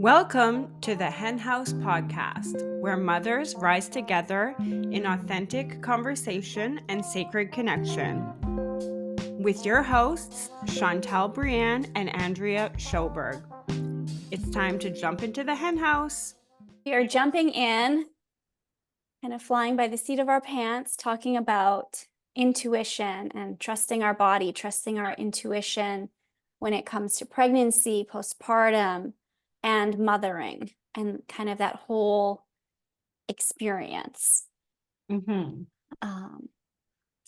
Welcome to the Hen House Podcast, where mothers rise together in authentic conversation and sacred connection. With your hosts, Chantal Breanne and Andrea Sjoeberg. It's time to jump into the Hen House. We are jumping in, kind of flying by the seat of our pants, talking about intuition and trusting our body, trusting our intuition when it comes to pregnancy, postpartum, and mothering, and kind of that whole experience. Mm-hmm.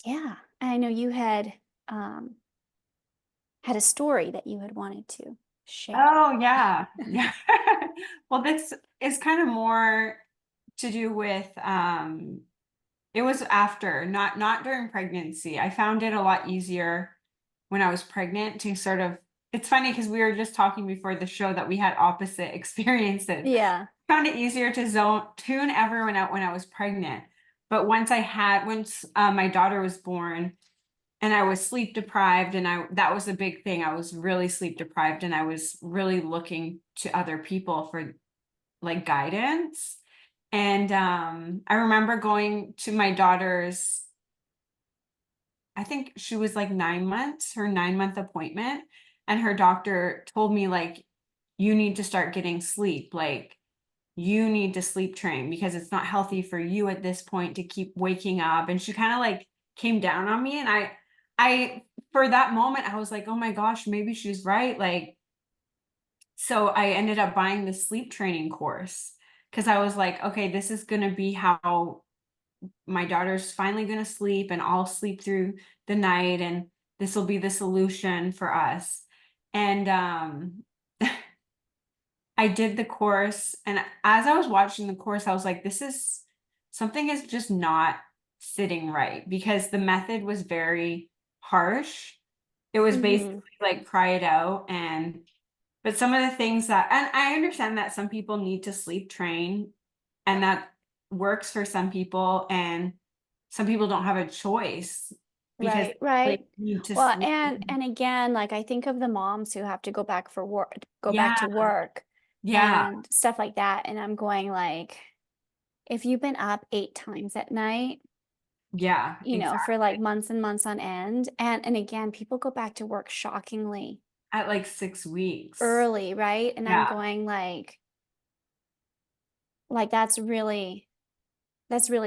Yeah, I know you had a story that you had wanted to share. Oh, yeah. Yeah. Well, this is kind of more to do with, it was after, not during pregnancy. I found it a lot easier when I was pregnant to sort of, it's funny because we were just talking before the show that we had opposite experiences. Yeah. I found it easier to tune everyone out when I was pregnant. But once my daughter was born and I was sleep deprived, and that was a big thing. I was really sleep deprived, and I was really looking to other people for like guidance. And I remember going to my daughter's, I think she was like 9 months, her 9-month appointment. And her doctor told me, like, you need to start getting sleep. Like, you need to sleep train because it's not healthy for you at this point to keep waking up. And she kind of like came down on me. And I, for that moment, I was like, oh my gosh, maybe she's right. Like, so I ended up buying the sleep training course because I was like, okay, this is going to be how my daughter's finally going to sleep, and I'll sleep through the night, and this will be the solution for us. And I did the course, and as I was watching the course, I was like, something is just not sitting right, because the method was very harsh. It was basically like cry it out. But some of the things and I understand that some people need to sleep train, and that works for some people, and some people don't have a choice because Right. they need to Well, sleep. and again, like I think of the moms who have to go back to Yeah. work Yeah. and stuff like that. And I'm going like, if you've been up 8 times at night, Yeah. for like Exactly. months and months on end, and again, people go back to work shockingly At like 6 weeks. early, right? And I'm Yeah. going like that's really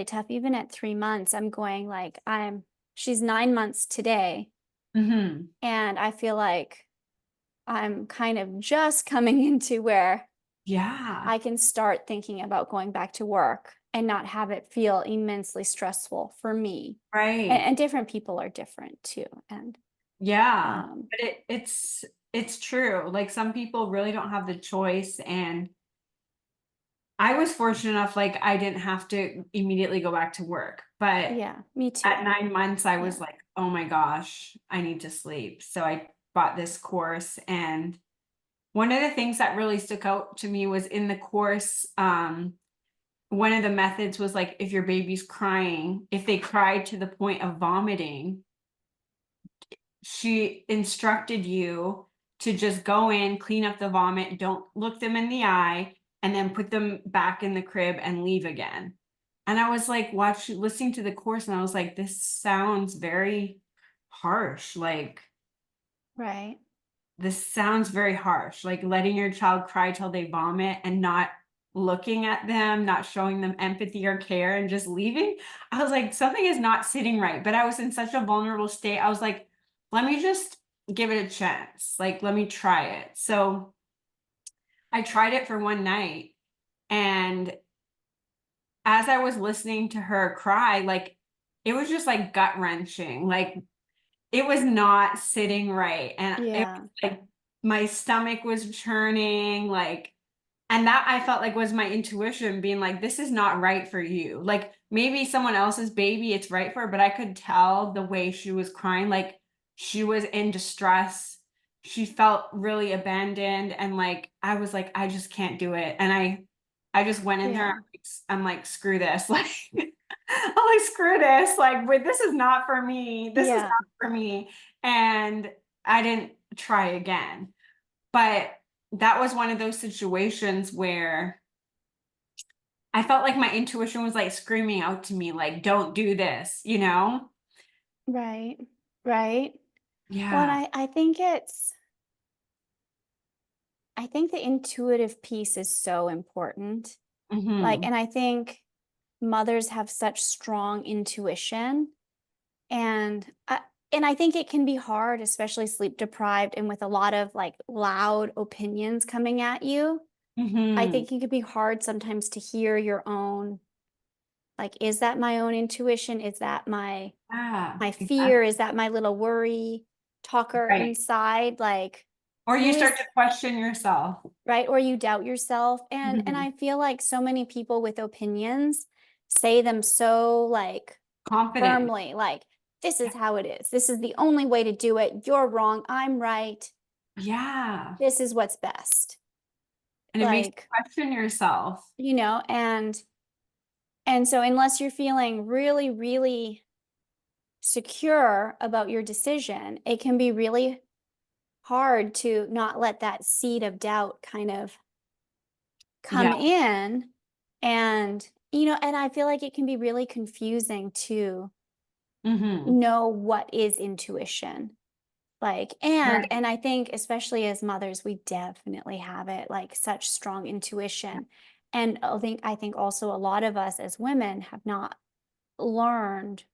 tough. Even at 3 months, I'm going like she's 9 months today. Mm-hmm. And I feel like I'm kind of just coming into where Yeah. I can start thinking about going back to work and not have it feel immensely stressful for me. Right. And different people are different too. And yeah. But it's true. Like, some people really don't have the choice, and I was fortunate enough, like, I didn't have to immediately go back to work. But yeah, me too. at 9 months, I was Yeah. like, oh my gosh, I need to sleep. So I bought this course. And one of the things that really stuck out to me was in the course, one of the methods was like, if your baby's crying, if they cried to the point of vomiting, she instructed you to just go in, clean up the vomit, don't look them in the eye, and then put them back in the crib and leave again. And I was like, listening to the course, and I was like, this sounds very harsh. Like, Right. this sounds very harsh. Like, letting your child cry till they vomit and not looking at them, not showing them empathy or care, and just leaving. I was like, something is not sitting right. But I was in such a vulnerable state. I was like, let me just give it a chance. Like, let me try it. So I tried it for one night. And as I was listening to her cry, like, it was just like gut wrenching. Like, it was not sitting right. And it Yeah. was like my stomach was churning, like, and that I felt like was my intuition being like, this is not right for you. Like, maybe someone else's baby it's right for her, but I could tell the way she was crying, like she was in distress. She felt really abandoned, and like I was like, I just can't do it. And I just went in there. Yeah. I'm like, screw this. Like, I'm like, screw this. Like, wait, this is not for me. This is Yeah. not for me. And I didn't try again. But that was one of those situations where I felt like my intuition was like screaming out to me, like, don't do this, you know? Right. Right. Well, and Yeah. I think the intuitive piece is so important. Like, Hmm. and I think mothers have such strong intuition, and I think it can be hard, especially sleep deprived and with a lot of like loud opinions coming at you. I Hmm. think it could be hard sometimes to hear your own, like, is that my own intuition? Is that Yeah, my fear? exactly. Is that my little worry talker Right. inside? Like, Or you who start is to question yourself. right? Or you doubt yourself. And Mhm. I feel like so many people with opinions say them so like Confident. firmly, like, this is how it is. This is the only way to do it. You're wrong. I'm right. Yeah. This is what's best. And it makes you Like, question yourself. and so unless you're feeling really, really secure about your decision, it can be really hard to not let that seed of doubt kind of Yeah. come in. And and I feel like it can be really confusing to Hmm. know what is intuition. Like, Right. and I think especially as mothers, we definitely have it, like, such strong intuition. And I think also a lot of us as women have not learned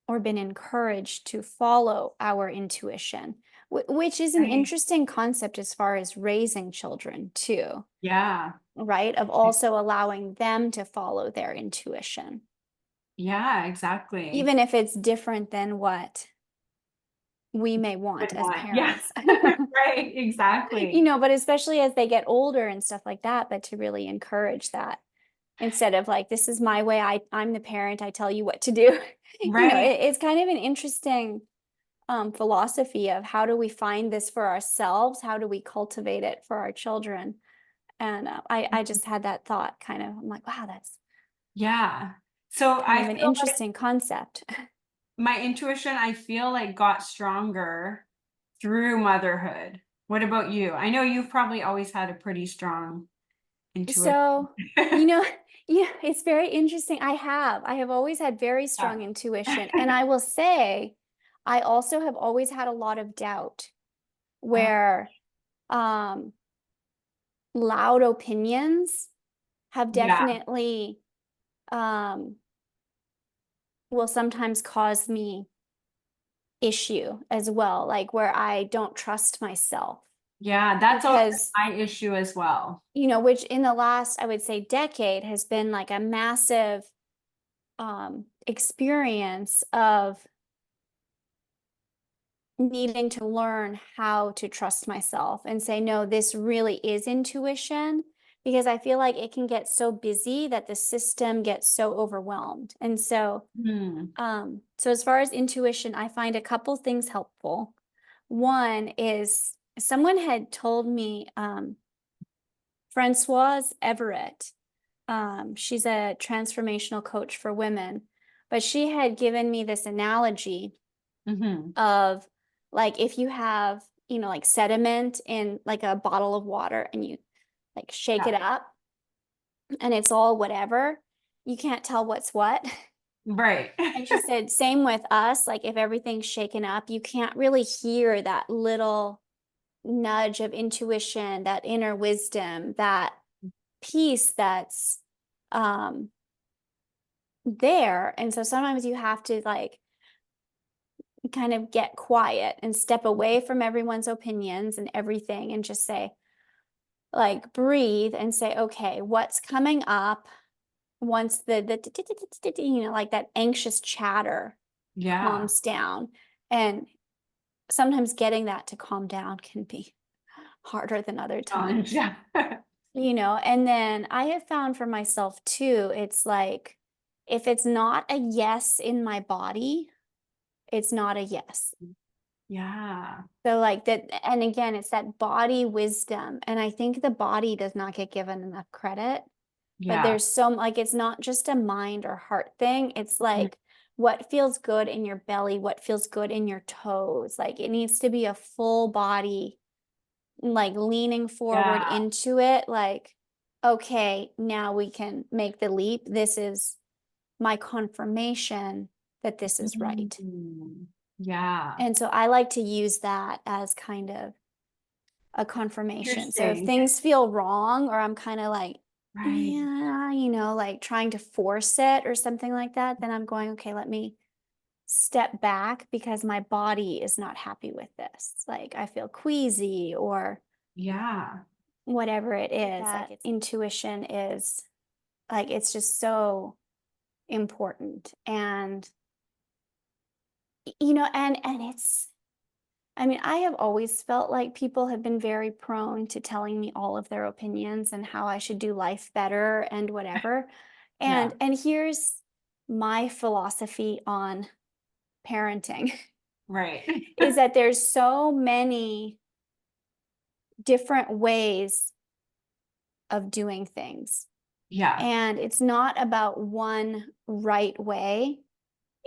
or been encouraged to follow our intuition, which is an Right. interesting concept as far as raising children too, Yeah. right? Of also allowing them to follow their intuition, Yeah, exactly. even if it's different than what we may Good want as one. Yeah. parents. Right. Exactly. But especially as they get older and stuff like that, but to really encourage that instead of like, this is my way, I'm the parent, I tell you what to do. Right. It's kind of an interesting philosophy of how do we find this for ourselves? How do we cultivate it for our children? And I just had that thought kind of, I'm like, wow, that's Yeah. So kind I of an feel like interesting concept. my intuition, I feel like got stronger through motherhood. What about you? I know you've probably always had a pretty strong intuition. So, you know, yeah, it's very interesting. I have always had very Yeah. strong intuition. And I will say, I also have always had a lot of doubt Oh, where um, loud opinions have yeah. definitely um, will sometimes cause me issue as well, like where I don't trust myself Yeah, that's always because, been my issue as well. which in the last, I would say, decade has been like a massive experience of needing to learn how to trust myself and say, no, this really is intuition, because I feel like it can get so busy that the system gets so overwhelmed. And so, Hmm. so as far as intuition, I find a couple things helpful. One is someone had told me, Francoise Everett, she's a transformational coach for women, but she had given me this analogy Hmm. of like if you have, like sediment in like a bottle of water and you like shake Yeah. it up and it's all whatever, you can't tell what's what. Right. And she said, same with us, like if everything's shaken up, you can't really hear that little nudge of intuition, that inner wisdom, that peace that's um there. And so sometimes you have to like kind of get quiet and step away from everyone's opinions and everything and just say, like, breathe and say, okay, what's coming up once like that anxious chatter Yeah. calms down. And sometimes getting that to calm down can be harder than other Challenge. times, Yeah. and then I have found for myself too, it's like if it's not a yes in my body, it's not a yes. Yeah. So like that, and again, it's that body wisdom. And I think the body does not get given enough credit, but Yeah. there's so like it's not just a mind or heart thing. It's like what feels good in your belly, what feels good in your toes. Like it needs to be a full body like leaning forward Yeah. into it, like, okay, now we can make the leap. This is my confirmation that this is right. Mhm. Yeah. And so I like to use that as kind of a confirmation. So if Interesting. things feel wrong or I'm kind of like, Right. yeah, like trying to force it or something like that, then I'm going, okay, let me step back because my body is not happy with this. Like I feel queasy or Yeah. whatever it is. That Like intuition is like, it's just so important. And, and it's, I mean, I have always felt like people have been very prone to telling me all of their opinions and how I should do life better and whatever. Yeah. And here's my philosophy on parenting Right. is that there's so many different ways of doing things. Yeah. And it's not about one right way.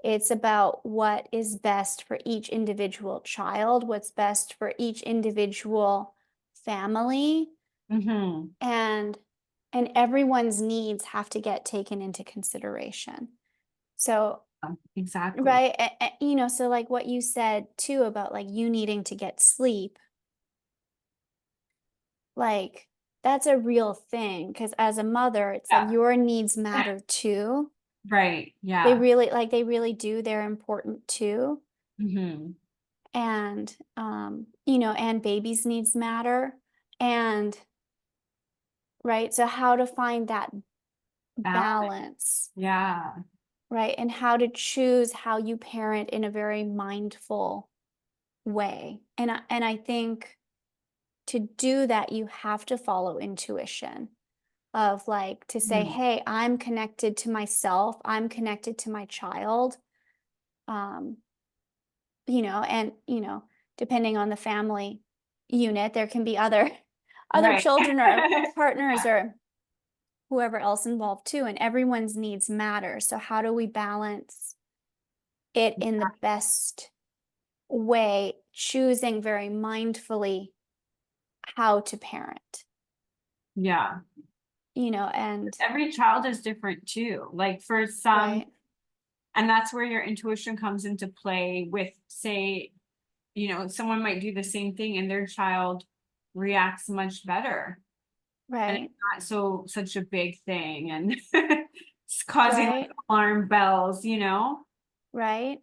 It's about what is best for each individual child, what's best for each individual family, Hmm. and everyone's needs have to get taken into consideration. So, Exactly. right, so like what you said too about like you needing to get sleep, like that's a real thing because as a mother, it's like Yeah. your needs matter too. Right. Yeah. They really do. They're important too. Hmm. And and babies needs matter. And right, so how to find that Balance. balance, Yeah. right, and how to choose how you parent in a very mindful way. And I think to do that you have to follow intuition of like to say, Mm. hey, I'm connected to myself, I'm connected to my child. um and depending on the family unit there can be other other Right. children or partners or whoever else involved too, and everyone's needs matter. So how do we balance it in the best way, choosing very mindfully how to parent, Yeah. and Every child is different too. Like for some, right, and that's where your intuition comes into play with, say, someone might do the same thing and their child reacts much better. And it's right, not such a big thing and it's causing like right, alarm bells. right.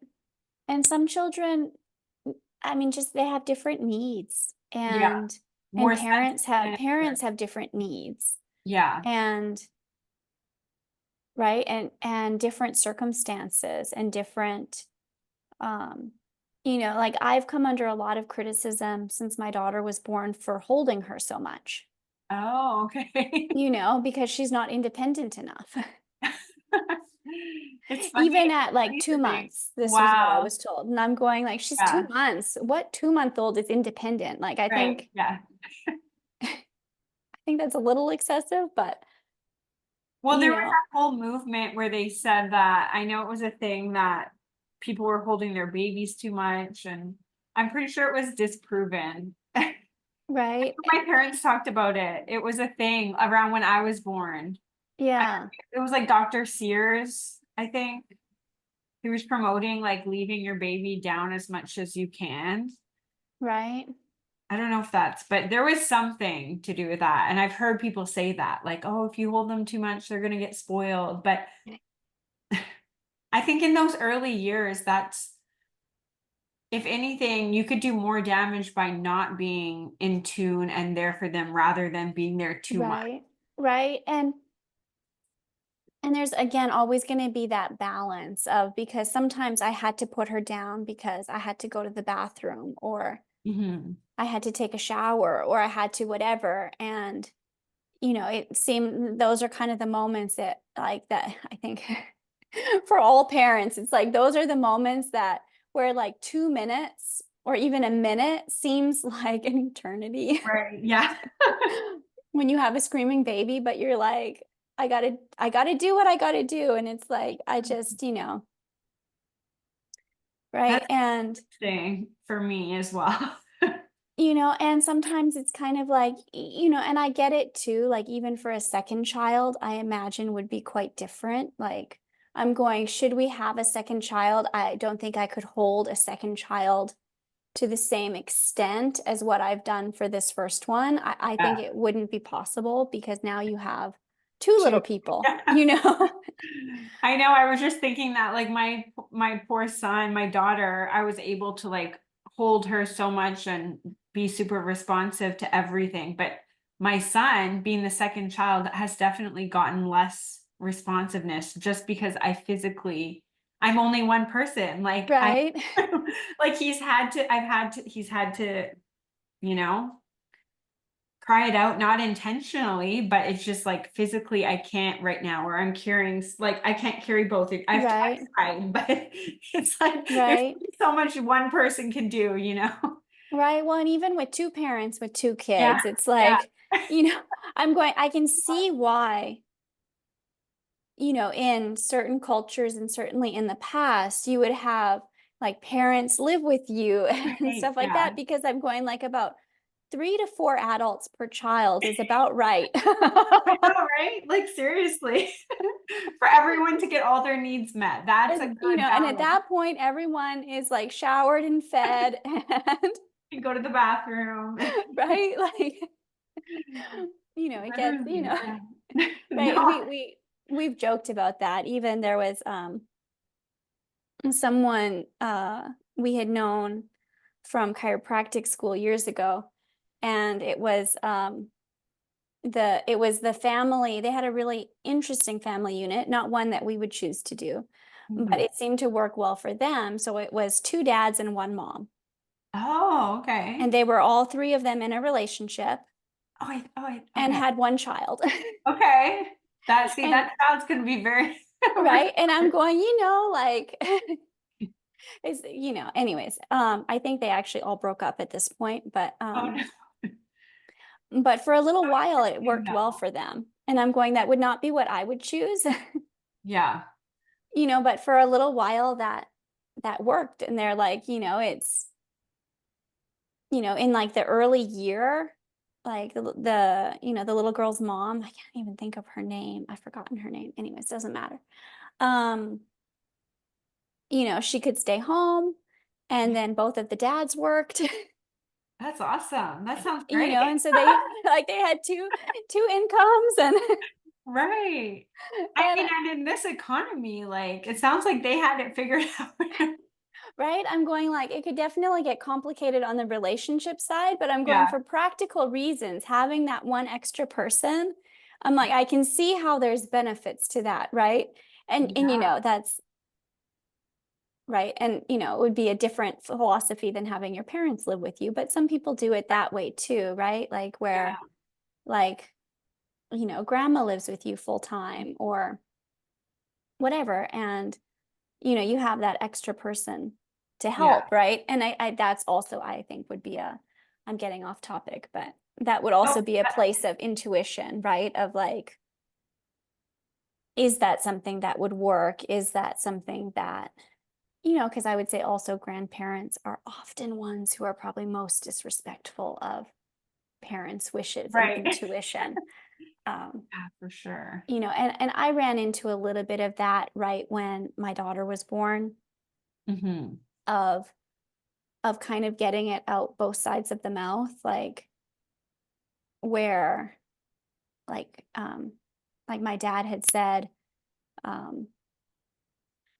And some children, I mean, just they have different needs, Yeah. and More parents sensitive. parents have different needs, Yeah. and right, and different circumstances and different, um like I've come under a lot of criticism since my daughter was born for holding her so much, Oh, okay. because she's not independent enough. It's funny. Even at like 2 Amazing. months, this was what I Wow. was told, and I'm going like, she's 2 Yeah. months. What 2-month-old is independent? Like Right. Yeah. I think that's a little excessive, but Well, you there was know, that whole movement where they said that I know it was a thing that people were holding their babies too much, and I'm pretty sure it was disproven. right? My parents talked about it. It was a thing around when I was born. I, Yeah, it was like Dr. Sears, I think. He was promoting like leaving your baby down as much as you can. right. I don't know if but there was something to do with that. And I've heard people say that, like, oh, if you hold them too much, they're gonna get spoiled. But I think in those early years, if anything, you could do more damage by not being in tune and there for them rather than being there too much. Right, right. And there's again always going to be that balance of, because sometimes I had to put her down because I had to go to the bathroom or Hmm. I had to take a shower or I had to whatever. And it seemed those are kind of the moments that like that I think for all parents, it's like those are the moments that where like 2 minutes or even a minute seems like an eternity. Right. Yeah. When you have a screaming baby, but you're like, I gotta do what I gotta do. And it's like, I just, right. That's And interesting for me as well. And sometimes it's kind of like, and I get it too, like even for a second child, I imagine would be quite different. Like I'm going, should we have a second child? I don't think I could hold a second child to the same extent as what I've done for this first one. I Yeah. think it wouldn't be possible because now you have two Two. little people. I know. I was just thinking that like my poor son, my daughter, I was able to like hold her so much and be super responsive to everything. But my son, being the second child, has definitely gotten less responsiveness just because I'm only one person. Like Right. like he's had to, you know, cry it out, not intentionally, but it's just like physically I can't right now, or I'm carrying like I can't carry both. I've Right. tried, but it's like there's Right. so much one person can do, you know? Right. Well, and even with two parents with two Yeah, kids, it's yeah. like, I can see why, in certain cultures and certainly in the past, you would have like parents live with you and Right, stuff like yeah. that because I'm going like about 3 to 4 adults per child is about right. I know, right? Like seriously. For everyone to get all their needs met. That's a good And at balance. that point, everyone is like showered and fed and You go to the bathroom. right, like, it gets, Literally, yeah. right. No. We've joked about that. Even there was someone we had known from chiropractic school years ago, and it was the family. They had a really interesting family unit, not one that we would choose to do, but Mhm. it seemed to work well for them. So it was 2 dads and 1 mom, Oh, okay. and they were all three of them in a relationship and Okay. had 1 child. Okay. And That sounds gonna be very right, and I'm going, like anyways, I think they actually all broke up at this point, oh no. but for a little while it worked well No. for them. And I'm going, that would not be what I would choose. Yeah. But for a little while that worked. And they're like, it's, in like the early year, like the little girl's mom, I can't even think of her name. I've forgotten her name. Anyways, doesn't matter. Um, she could stay home and then both of the dads worked. That's awesome. That sounds great. And so they like they had two incomes and Right. I and mean, and in this economy, like it sounds like they had it figured out. right, I'm going like it could definitely get complicated on the relationship side, but I'm going Yeah. for practical reasons, having that one extra person. I'm like, I can see how there's benefits to that, right? And Yeah. that's right. And it would be a different philosophy than having your parents live with you, but some people do it that way too, right? Like Yeah. where like, grandma lives with you full time or whatever. And you have that extra person to Yeah. help, right? And I that's also I think would be I'm getting off topic, but that would No, also be a place of intuition, right? Of like, is that something that would work? Is that something that, because I would say also grandparents are often ones who are probably most disrespectful of parents' wishes and right. intuition. Um, Yeah, for sure. and I ran into a little bit of that right when my daughter was born, Hmm. of kind of getting it out both sides of the mouth, like where like my dad had said, um,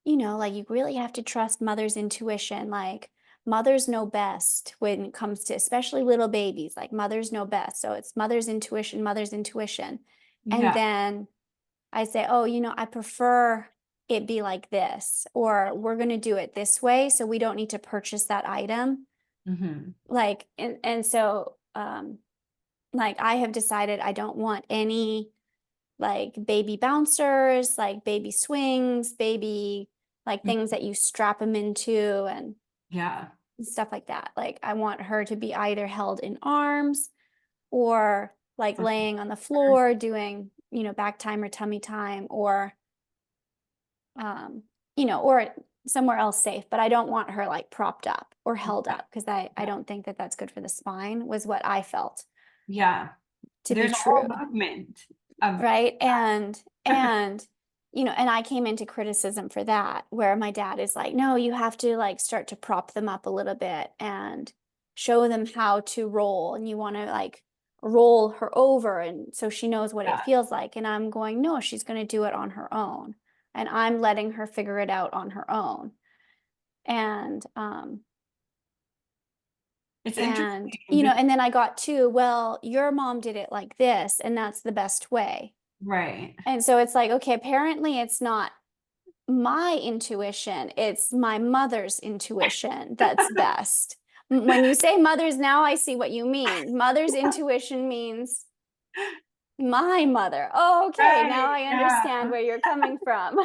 like you really have to trust mother's intuition. Like mothers know best when it comes to especially little babies, like mothers know best. So it's mother's intuition, mother's intuition. And Yeah. then I say, oh, I prefer it be like this, or we're going to do it this way. So we don't need to purchase that item. Hmm. Like, and so, like I have decided I don't want any like baby bouncers, like baby swings, baby like things that you strap them into and Yeah. stuff like that. Like I want her to be either held in arms or like For laying on the sure. floor doing, back time or tummy time or or somewhere else safe, but I don't want her like propped up or held Yeah. up because I don't think that that's good for the spine, was what I felt Yeah. to be There's a whole true. movement of, Right. And, and I came into criticism for that, where my dad is like, no, you have to like start to prop them up a little bit and show them how to roll. And you want to like roll her over. And so she knows what it yeah, feels like. And I'm going, no, she's going to do it on her own. And I'm letting her figure it out on her own. And, it's and, interesting. and then I got to, well, your mom did it like this, and that's the best way. Right. And so it's like, okay, apparently it's not my intuition, it's my mother's intuition that's best. When you say mothers, now I see what you mean. Mother's intuition means my mother. Oh, okay, now Right. I Yeah. understand where you're coming from.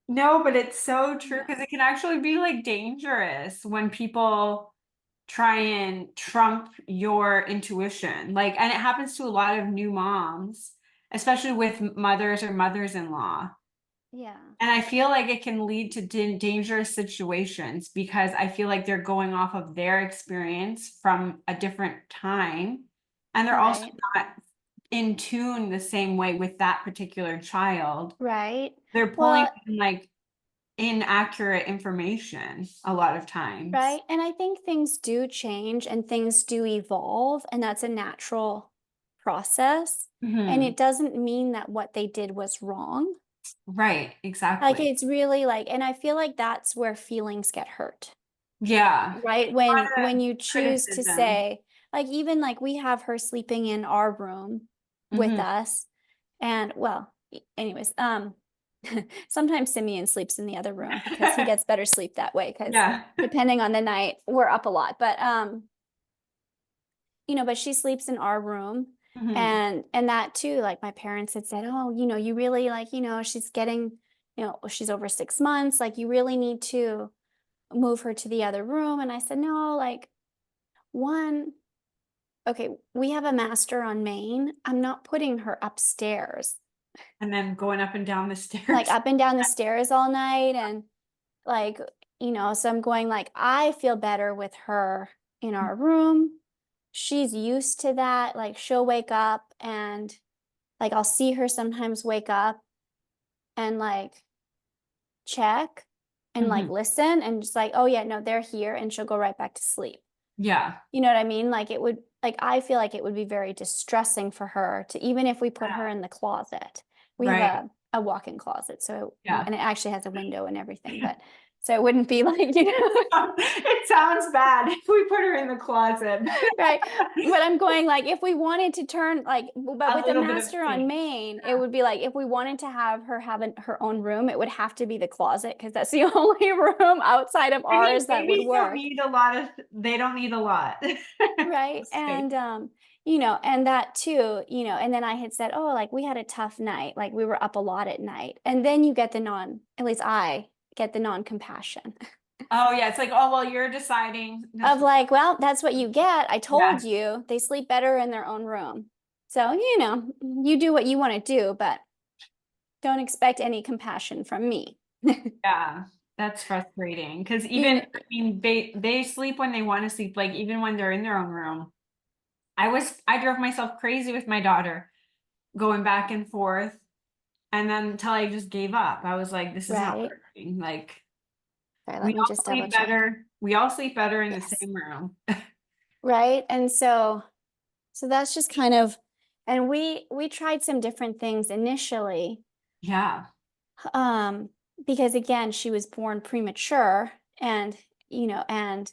No, but it's so true Yeah. because it can actually be like dangerous when people try and trump your intuition. Like, and it happens to a lot of new moms, especially with mothers or mothers-in-law. Yeah. And I feel like it can lead to dangerous situations because I feel like they're going off of their experience from a different time. And they're also Right. not in tune the same way with that particular child. Right. They're pulling Well, in like inaccurate information a lot of times. right. And I think things do change and things do evolve, and that's a natural process. And Hmm. it doesn't mean that what they did was wrong. Right, Like, exactly. it's really like, and I feel like that's where feelings get hurt, Yeah. right? A When lot of you choose to criticism. say, like, even like we have her sleeping in our room with Hmm. us. And well, anyways, sometimes Simeon sleeps in the other room because he gets better sleep that way, because Yeah. depending on the night, we're up a lot. But but she sleeps in our room. Hmm. And that too, like my parents had said, oh, you really like, she's getting, she's over 6 months, like you really need to move her to the other room. And I said, no, like, one, okay, we have a master on Main, I'm not putting her upstairs, And then going up and down the like stairs. up and down the stairs all night. And like, so I'm going like, I feel better with her in our room. She's used to that. Like she'll wake up, and like I'll see her sometimes wake up and like check and like Hmm. listen and just like, oh yeah, no, they're here, and she'll go right back to sleep. Yeah. You know what I mean? Like it would, like I feel like it would be very distressing for her to, even if we put her in the closet. We have Right. a walk-in closet, so, Yeah. and it actually has a window and everything, but so it wouldn't be like, It sounds bad if we put her in the closet. right. But I'm going like, if we wanted to turn like, but A with the little bit of master on space. Main, it would be like, if we wanted to have her have her own room, it would have to be the closet, because that's the only room outside of I mean, ours that would babies don't work. need a lot of, they don't need a lot Right. of space. And and that too, and then I had said, oh, like we had a tough night, like we were up a lot at night. And then you get at least I get the non-compassion Oh yeah, it's like, oh well, you're deciding. of like, well, that's what you get. I Yeah, told you they sleep better in their own room. So, you do what you want to do, but don't expect any compassion from me. yeah, that's frustrating. Because You even, know, I mean, they sleep when they want to sleep. Like even when they're in their own room. I drove myself crazy with my daughter, going back and forth, and then until I just gave up. I was like, this is not right. working. Like Sorry, let we me all just double sleep check. better. We all sleep better in the Yes. same room. Right. And so that's just kind of, and we tried some different things initially, Yeah, um, because again, she was born premature, and and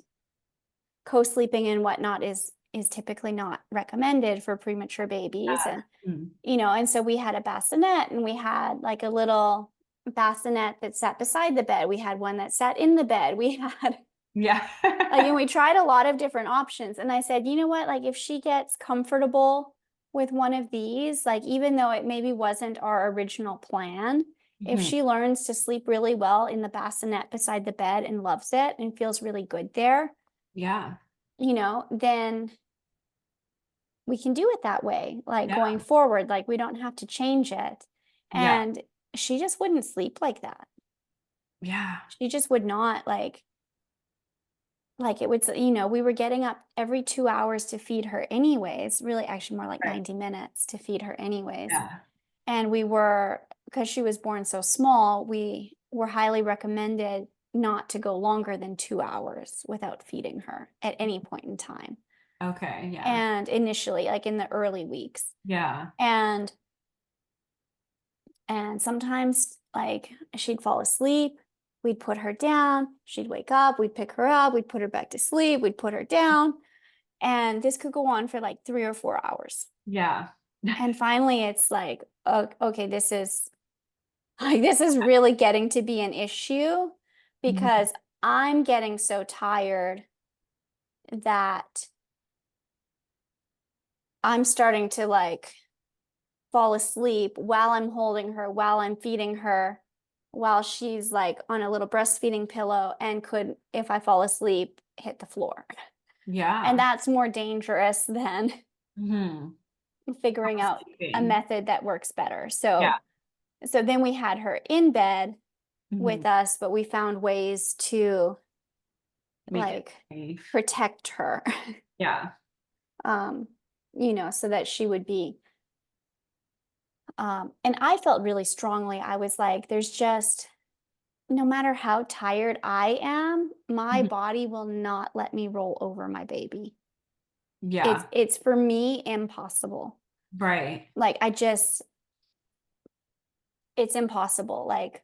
co-sleeping and whatnot is typically not recommended for premature babies. yeah. And Mm. and so we had a bassinet, and we had like a little bassinet that sat beside the bed. We had one that sat in the bed. We had Yeah. like, and we tried a lot of different options. And I said, you know what? Like, if she gets comfortable with one of these, like, even though it maybe wasn't our original plan, if Mhm. she learns to sleep really well in the bassinet beside the bed and loves it and feels really good there, Yeah. then we can do it that way, like Yeah. going forward. Like, we don't have to change it. Yeah. And she just wouldn't sleep like that. Yeah. She just would not like it would, we were getting up every 2 hours to feed her anyways, really actually more like Right. 90 minutes to feed her anyways. Yeah. And we were, because she was born so small, we were highly recommended not to go longer than 2 hours without feeding her at any point in time. Okay. Yeah. And initially, like in the early weeks. Yeah. And sometimes like she'd fall asleep, we'd put her down, she'd wake up, we'd pick her up, we'd put her back to sleep, we'd put her down. And this could go on for like 3 or 4 hours. Yeah. And finally it's like, okay, this is really getting to be an issue Mhm. because I'm getting so tired that I'm starting to like fall asleep while I'm holding her, while I'm feeding her, while she's like on a little breastfeeding pillow and could, if I fall asleep, hit the floor. And Yeah. that's more dangerous than Hmm. figuring out a Sleeping. method that works better. Yeah. So then we had her in bed Hmm. with us, but we found ways to Make it like safe. protect her, Yeah. um, so that she would be. And I felt really strongly. I was like, there's just, no matter how tired I am, my Mhm. body will not let me roll over my baby. It's Yeah. it's for me impossible. Right. Like I just it's impossible. Like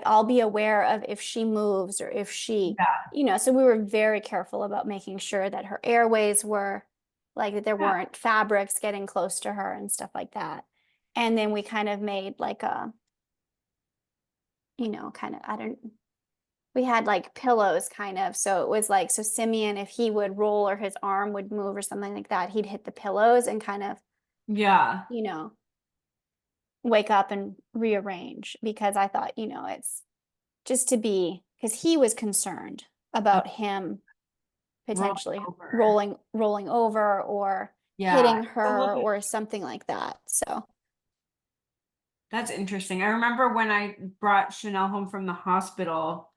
I'll be aware of if she moves or if she, Yeah. so we were very careful about making sure that her airways were like that there Yeah. weren't fabrics getting close to her and stuff like that. And then we kind of made like a, kind of, I don't, we had like pillows kind of. So it was like, so Simeon, if he would roll or his arm would move or something like that, he'd hit the pillows and kind of, Yeah. you know, wake up and rearrange because I thought, it's just to be, because he was concerned about him Rolling potentially over. rolling over or Yeah. hitting A little her bit. or something like that. So That's interesting. I remember when I brought Chanel home from the hospital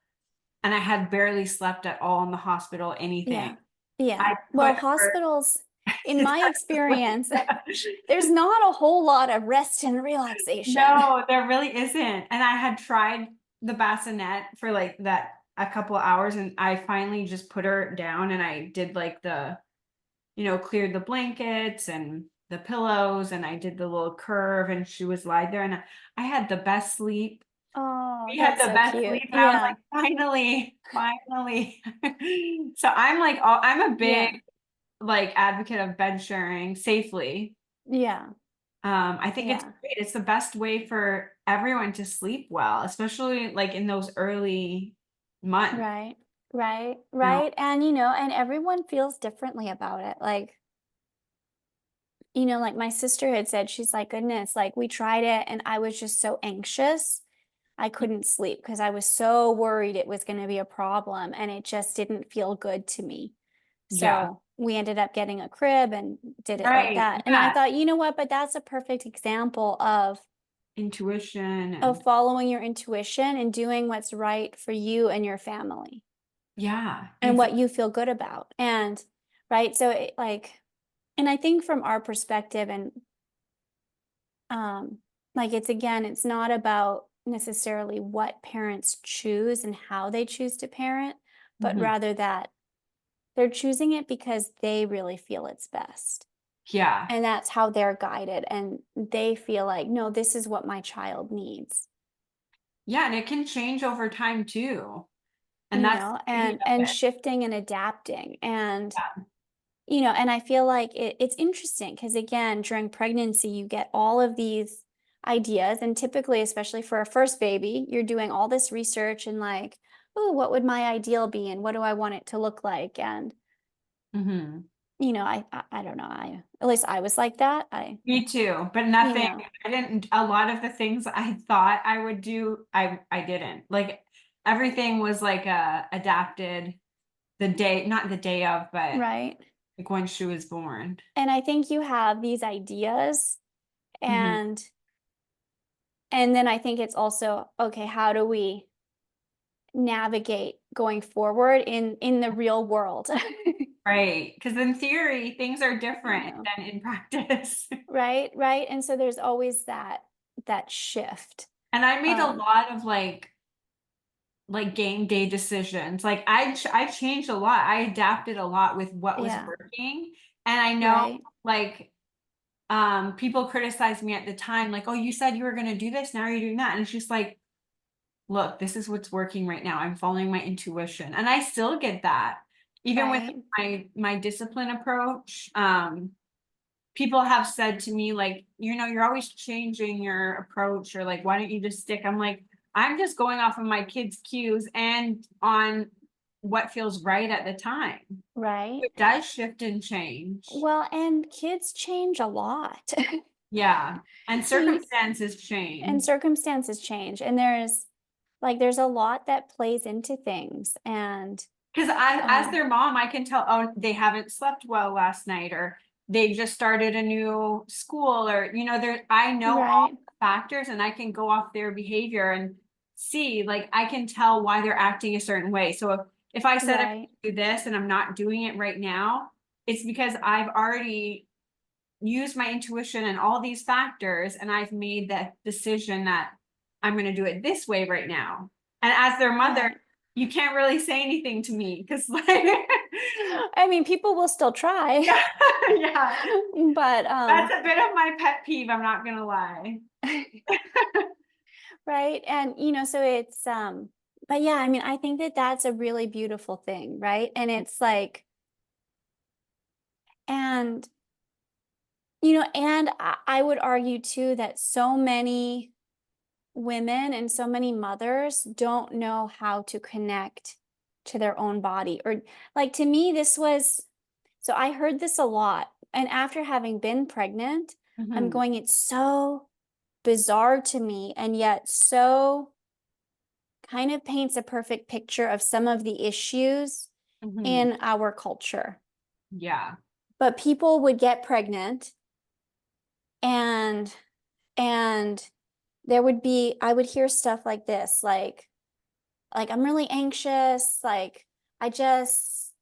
and I had barely slept at all in the hospital, anything. yeah. Yeah. I Well, put her. hospitals, in my experience, there's not a whole lot of rest and relaxation. No, there really isn't. And I had tried the bassinet for like that a couple hours and I finally just put her down and I did like cleared the blankets and the pillows and I did the little curve and she was lying there and I had the best sleep. Oh, We had that's the so best cute. sleep and I was Yeah. like, finally, finally. So I'm a big Yeah. like advocate of bed sharing safely. Yeah. I think it's Yeah. great. It's the best way for everyone to sleep well, especially like in those early months. Right. Right. You know? Right. And and everyone feels differently about it. Like, like my sister had said, she's like, goodness, like we tried it and I was just so anxious. I couldn't sleep because I was so worried it was going to be a problem and it just didn't feel good to me. Yeah. So we ended up getting a crib and did it like Right. that. And I Yeah. thought, you know what, but that's a perfect example Intuition of and following your intuition and doing what's right for you and your family yeah. and what Exactly. you feel good about. And right. So and I think from our perspective and like it's not about necessarily what parents choose and how they choose to parent, but Mhm. rather that they're choosing it because they really feel it's best. Yeah. And that's how they're guided and they feel like, no, this is what my child needs. Yeah. And it can change over time too. And that's the beauty of And it. shifting and adapting and Yeah. and I feel like it's interesting because again during pregnancy you get all of these ideas and typically especially for a first baby you're doing all this research and like, oh, what would my ideal be and what do I want it to look like and Hmm. I don't know, I at least I was like that. Me too. But You nothing, know I didn't, a lot of the things I thought I would do, I didn't. Like everything was like adapted the day, not the day of, but right. like when she was born. And I think you have these ideas Hmm. and then I think it's also okay, how do we navigate going forward in the real world. Right. Because in theory, things are You different know, than in practice. right, right. And so there's always that shift. And I made a Um, lot of like game day decisions. Like I changed a lot. I adapted a lot with what was yeah, working. And I know right, like people criticized me at the time, like, oh, you said you were gonna do this, now you're doing that. And it's just like, look, this is what's working right now. I'm following my intuition. And I still get that. Even with right, my discipline approach. People have said to me, like, you're always changing your approach, or like, why don't you just stick? I'm like, I'm just going off of my kids' cues and on what feels right at the time. right. It does shift and change. Well, and kids change a lot. Yeah. And You circumstances and change. circumstances change, and there's a lot that plays into things, and Because as um, their mom, I can tell, oh, they haven't slept well last night, or they just started a new school, or I know all right, the factors, and I can go off their behavior and see, like, I can tell why they're acting a certain way. So if I said I'm right, gonna do this and I'm not doing it right now, it's because I've already used my intuition and all these factors, and I've made that decision that I'm going to do it this way right now. And as their mother, right. you can't really say anything to me because, like, I mean, people will still try, yeah, yeah, but that's a bit of my pet peeve. I'm not gonna lie. right, and so it's but yeah, I mean, I think that that's a really beautiful thing, right? And it's like, and and I would argue too that so many women and so many mothers don't know how to connect to their own body. Or like, to me, this was, so I heard this a lot, and after having been pregnant, I'm Mhm, going, it's so bizarre to me, and yet so kind of paints a perfect picture of some of the issues mhm. in our culture. Yeah, But people would get pregnant, and and I would hear stuff like this, like, I'm really anxious, like, I just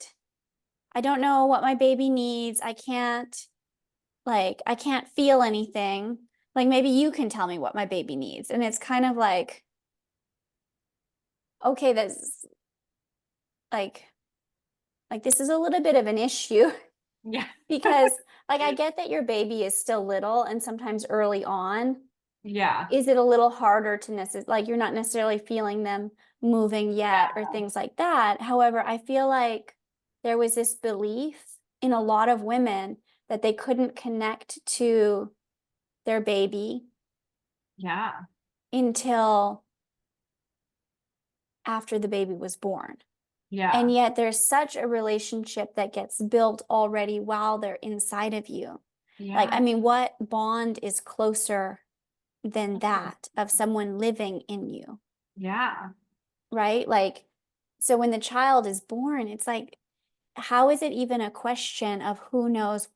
I don't know what my baby needs. I can't feel anything. Like, maybe you can tell me what my baby needs. And it's kind of like, okay, that's like this is a little bit of an issue. yeah, Because, like, I get that your baby is still little, and sometimes early on, yeah, is it a little harder to like, you're not necessarily feeling them moving yet or yeah, things like that. However, I feel like there was this belief in a lot of women that they couldn't connect to their baby yeah, until after the baby was born. And yeah, yet there's such a relationship that gets built already while they're inside of you. Like, yeah, I mean, what bond is closer than that of someone living in you, yeah, right? Like, so when the child is born, it's like, how is it even a question of who knows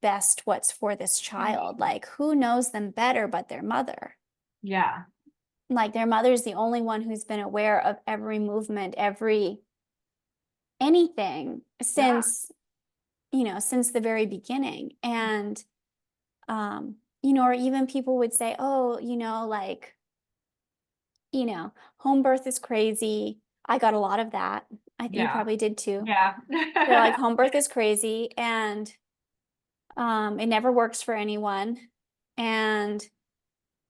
best what's for this child? Like, who knows them better but their mother? yeah, Like, their mother's the only one who's been aware of every movement, every anything yeah, since the very beginning. And or even people would say, oh, like, home birth is crazy. I got a lot of that. I think you yeah, probably did too. yeah, They're like, home birth is crazy, and it never works for anyone. And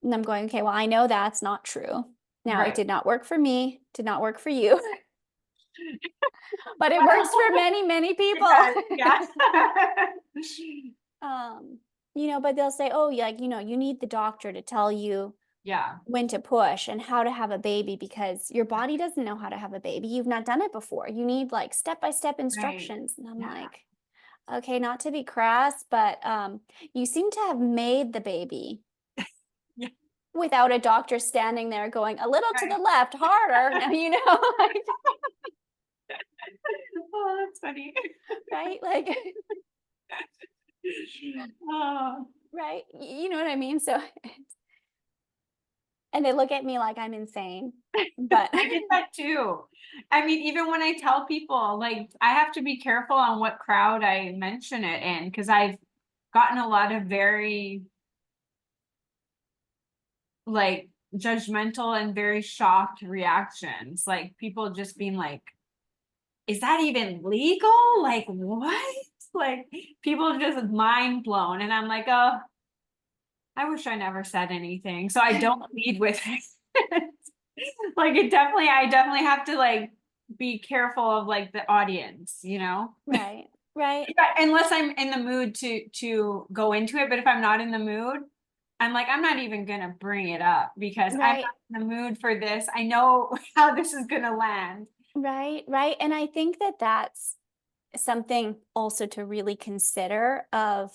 I'm going, okay, well, I know that's not true. Now, it right. did not work for me, did not work for you, but it works for many, many It people. does, yeah. um, but they'll say, oh, yeah, like, you need the doctor to tell you Yeah, when to push and how to have a baby, because your body doesn't know how to have a baby. You've not done it before. You need like step-by-step right. instructions. And I'm Yeah. like, okay, not to be crass, but you seem to have made the baby Yeah, without a doctor standing there going a little to the right. left, harder. Now, like, Oh, that's funny. right? Like, Oh, right? You know what I mean? So, And they look at me like I'm insane, but I get that too. I mean, even when I tell people, like, I have to be careful on what crowd I mention it in, because I've gotten a lot of very, like, judgmental and very shocked reactions. Like, people just being like, is that even legal? Like, what? Like, people just mind blown. And I'm like, oh, I wish I never said anything. So I don't lead with it. Like I definitely have to like be careful of like the audience, you know? right, right, Unless I'm in the mood to go into it. But if I'm not in the mood, I'm like, I'm not even gonna bring it up because I'm right, not in the mood for this. I know how this is gonna land. right, right. And I think that that's something also to really consider of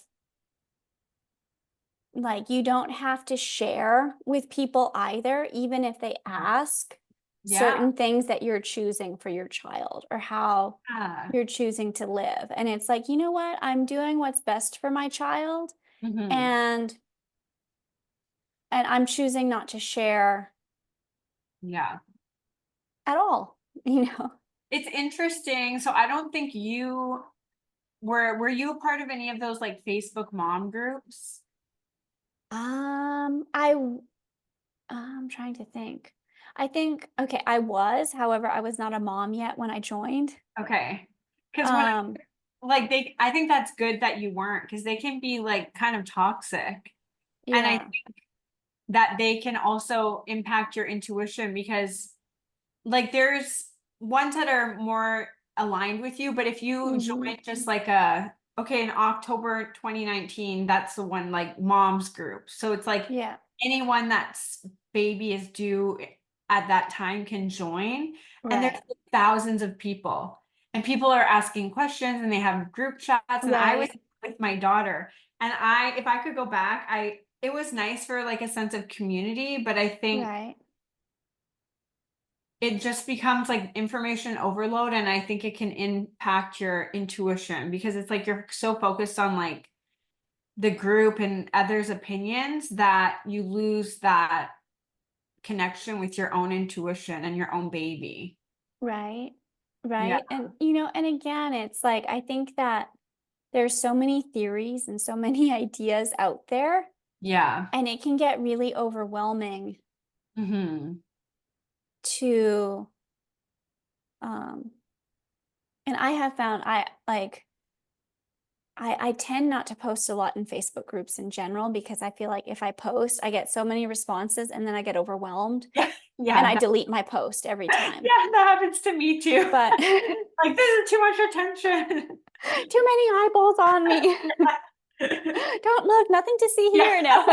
like, you don't have to share with people either, even if they ask Yeah. certain things that you're choosing for your child or how you're choosing to live. And it's like, you know what? I'm doing what's best for my child, Mhm. and I'm choosing not to share Yeah. at all, you know. It's interesting. So I don't think you were you a part of any of those like Facebook mom groups? I'm trying to think. I think, okay, I was, however, I was not a mom yet when I joined. Okay. Because when Um, like I think that's good that you weren't because they can be like kind of toxic. And I yeah. think that they can also impact your intuition because like there's ones that are more aligned with you, but if you Hmm. join just like a okay, in October 2019, that's the one like mom's group. So it's like Yeah. anyone that's baby is due at that time can join. And there's Right. thousands of people. And people are asking questions and they have group chats. And I was Right. with my daughter. And if I could go back, it was nice for like a sense of community, but I think Right. it just becomes like information overload and I think it can impact your intuition because it's like you're so focused on like the group and others' opinions that you lose that connection with your own intuition and your own baby. Right. Yeah. Right. And, you know, and again, it's like, I think that there's so many theories and so many ideas out there, Yeah. and it can get really overwhelming Hmm. to, um, and I have found I tend not to post a lot in Facebook groups in general because I feel like if I post, I get so many responses and then I get overwhelmed Yeah. and Yeah. I delete my post every time. Yeah, that happens to me too. But Like this is too much attention. too many eyeballs on me. Don't look, nothing to see Yeah. here now.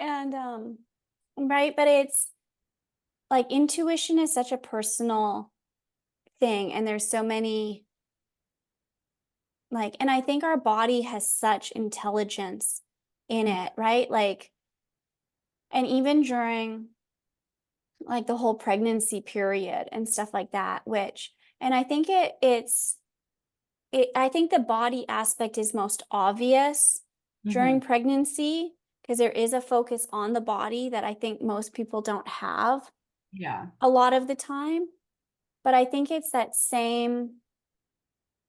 And right, but it's like intuition is such a personal thing, and there's so many like, and I think our body has such intelligence in it, right? Like, and even during like the whole pregnancy period and stuff like that, which, and I think I think the body aspect is most obvious Hmm. during pregnancy because there is a focus on the body that I think most people don't have Yeah. a lot of the time. But I think it's that same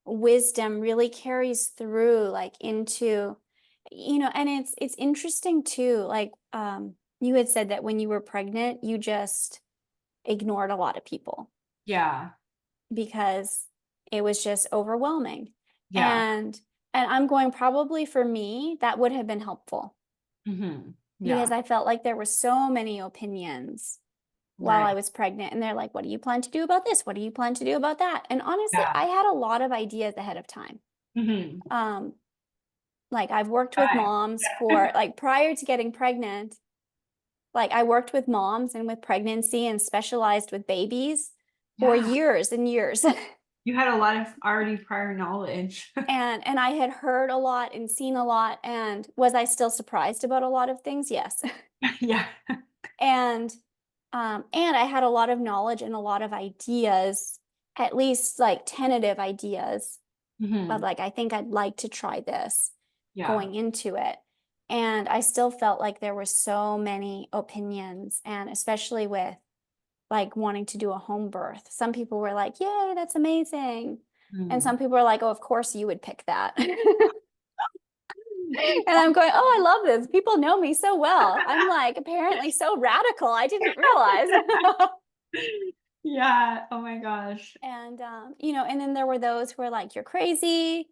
wisdom really carries through like into, you know, and it's interesting too, like you had said that when you were pregnant, you just ignored a lot of people Yeah. because it was just overwhelming. Yeah. And I'm going, probably for me, that would have been helpful Hmm. because Yeah. I felt like there were so many opinions while Right. I was pregnant. And they're like, what do you plan to do about this? What do you plan to do about that? And honestly, Yeah. I had a lot of ideas ahead of time. Hmm. Um, like I've worked with Right. moms for like prior to getting pregnant, like I worked with moms and with pregnancy and specialized with babies for Yeah. years and years. You had a lot of already prior knowledge. And I had heard a lot and seen a lot. And was I still surprised about a lot of things? Yes. Yeah. And and I had a lot of knowledge and a lot of ideas, at least like tentative ideas of Hmm. like, I think I'd like to try this Yeah. going into it. And I still felt like there were so many opinions, and especially with like wanting to do a home birth. Some people were like, yay, that's amazing. And Mm. some people were like, oh, of course you would pick that. And I'm going, oh, I love this. People know me so well. I'm like apparently so radical. I didn't realize. Yeah. Oh my gosh. And and then there were those who were like, you're crazy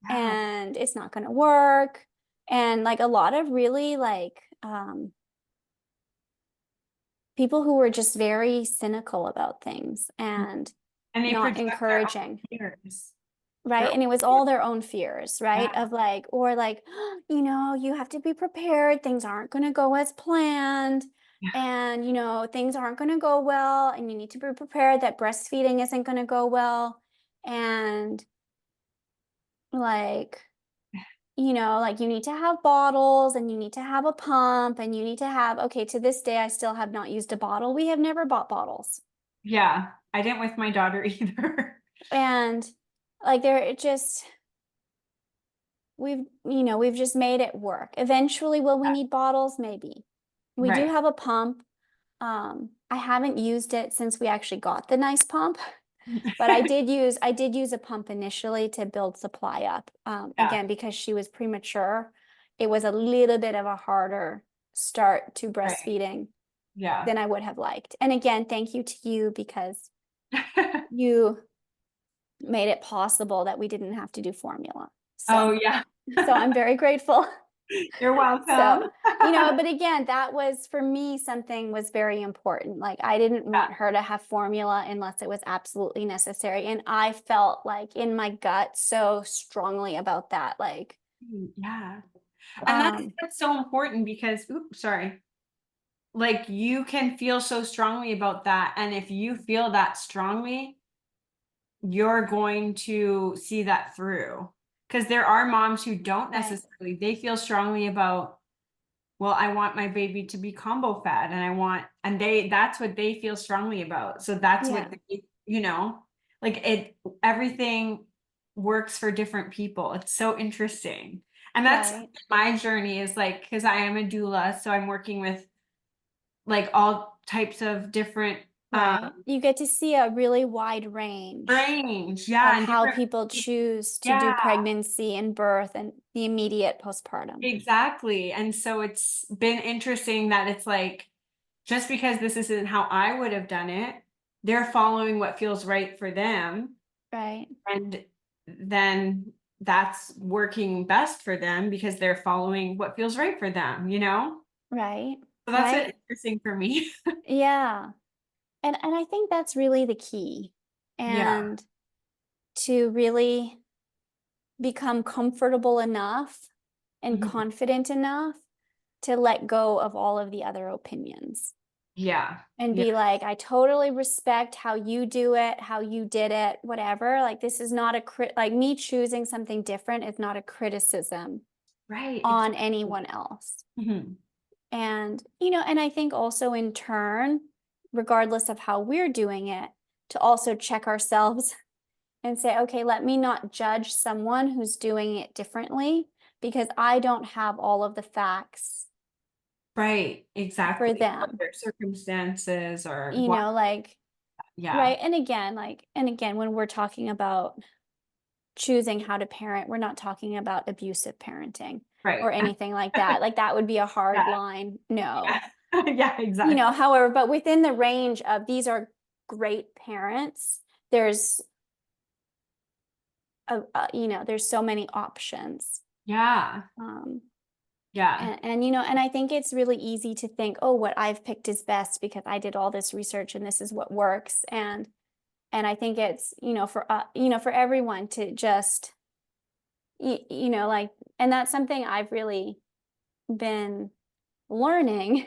Yeah. and it's not going to work. And like a lot of really like people who were just very cynical about things and And they not project their encouraging. own fears. Right. Their And it was all their own fears, right? Yeah. Of like, or like, you have to be prepared. Things aren't going to go as planned. Yeah. And, things aren't going to go well. And you need to be prepared that breastfeeding isn't going to go well. And like, like you need to have bottles and you need to have a pump and you need to have, okay, to this day, I still have not used a bottle. We have never bought bottles. Yeah. I didn't with my daughter either. And like, we've just made it work. Eventually, will we need bottles? Maybe. We do Right. have a pump. I haven't used it since we actually got the nice pump, but I did use a pump initially to build supply up. Yeah. Again, because she was premature, it was a little bit of a harder start to Right. breastfeeding Yeah. than I would have liked. And again, thank you to you because you made it possible that we didn't have to do formula. Oh So, yeah. so I'm very grateful. You're welcome. So, but again, that was for me, something was very important. Like I didn't Yeah. want her to have formula unless it was absolutely necessary. And I felt like in my gut so strongly about that. Like, Yeah. And um, that's so important because, oops, sorry. Like you can feel so strongly about that. And if you feel that strongly, you're going to see that through. Because there are moms who don't right, necessarily, they feel strongly about, well, I want my baby to be combo fed and that's what they feel strongly about. So that's what yeah, they, like everything works for different people. It's so interesting. And that's right, my journey is like, because I am a doula, so I'm working with like all types of different right. You get to see a really wide range range. Yeah. of And how different, people choose to yeah. do pregnancy and birth and the immediate postpartum. Exactly. And so it's been interesting that it's like, just because this isn't how I would have done it, they're following what feels right for them. Right, And then that's working best for them because they're following what feels right for them, you know? right, So that's right. been interesting for me. Yeah. And I think that's really the key. Yeah. And to really become comfortable enough and Mhm. confident enough to let go of all of the other opinions Yeah. and Yeah. be like, I totally respect how you do it, how you did it, whatever. Like, this is not like me choosing something different is not a criticism Right. on Exactly. anyone else. Mhm. And, and I think also in turn, regardless of how we're doing it, to also check ourselves and say, okay, let me not judge someone who's doing it differently because I don't have all of the facts Right. for Exactly. What them, their circumstances or what. like, Yeah. right. And again, when we're talking about choosing how to parent, we're not talking about abusive parenting or Right. anything like that. Like, that would be a hard Yeah. line. No. Yeah. Yeah. Exactly. However, but within the range of these are great parents, there's there's so many options. Yeah. Um, Yeah. and I think it's really easy to think, oh, what I've picked is best because I did all this research and this is what works. And I think it's, for everyone to just, like, and that's something I've really been learning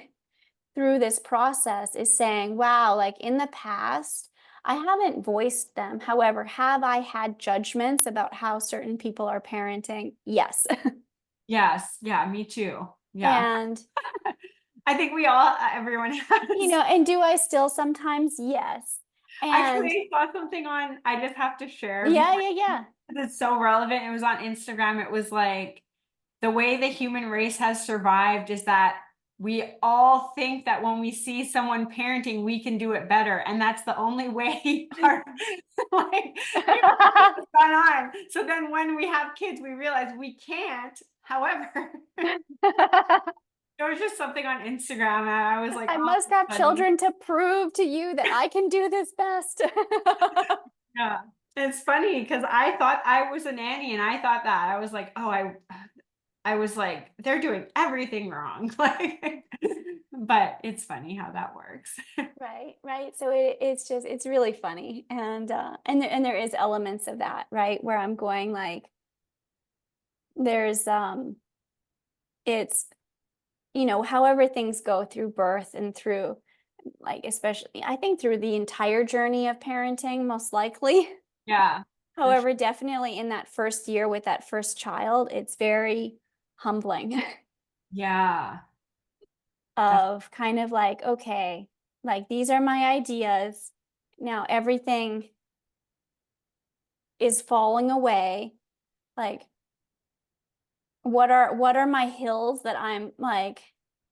through this process is saying, wow, like in the past, I haven't voiced them. However, have I had judgments about how certain people are parenting? Yes. Yes. Yeah. Me too. Yeah. And, I think everyone has. and do I still sometimes? Yes. And Actually, I saw something I just have to share yeah, before yeah, yeah. it's so relevant. It was on Instagram. It was like the way the human race has survived is that we all think that when we see someone parenting, we can do it better. And that's the only way our like has gone on. So then when we have kids, we realize we can't. However, there was just something on Instagram and I was like, I oh, must have funny. children to prove to you that I can do this best. Yeah. It's funny because I thought I was a nanny and I thought that I was like, oh, I was like, they're doing everything wrong. Like, but it's funny how that works. Right, right. So it's just, it's really funny. And there is elements of that, right? Where I'm going like, there's, it's, however things go through birth and through like, especially, I think through the entire journey of parenting, most likely. Yeah. For sure. However, definitely in that first year with that first child, it's very humbling Yeah. of kind of like, okay, like these are my ideas. Now everything is falling away. Like, what are my hills that I'm like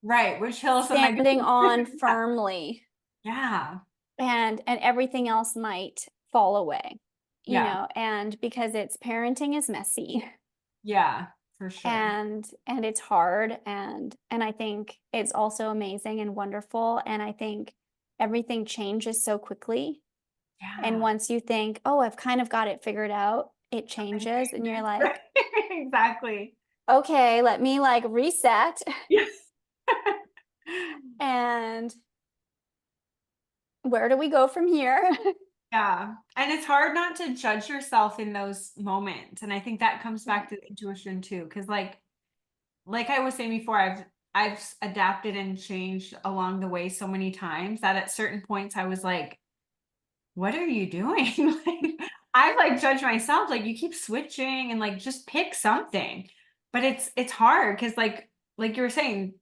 Right. Which hills am I standing on doing? firmly, Yeah. and everything else might fall away, Yeah. and because it's parenting is messy. Yeah. For sure. And it's hard, and I think it's also amazing and wonderful, and I think everything changes so quickly, and Yeah. once you think, oh, I've kind of got it figured out, it changes and you're Right. like, Exactly. okay, let me like reset Yes. and where do we go from here? Yeah. And it's hard not to judge yourself in those moments. And I think that comes back Right. to intuition too. Cause like I was saying before, I've adapted and changed along the way so many times that at certain points I was like, what are you doing? Like I like judge myself, like you keep switching and like just pick something. But it's hard because like you were saying,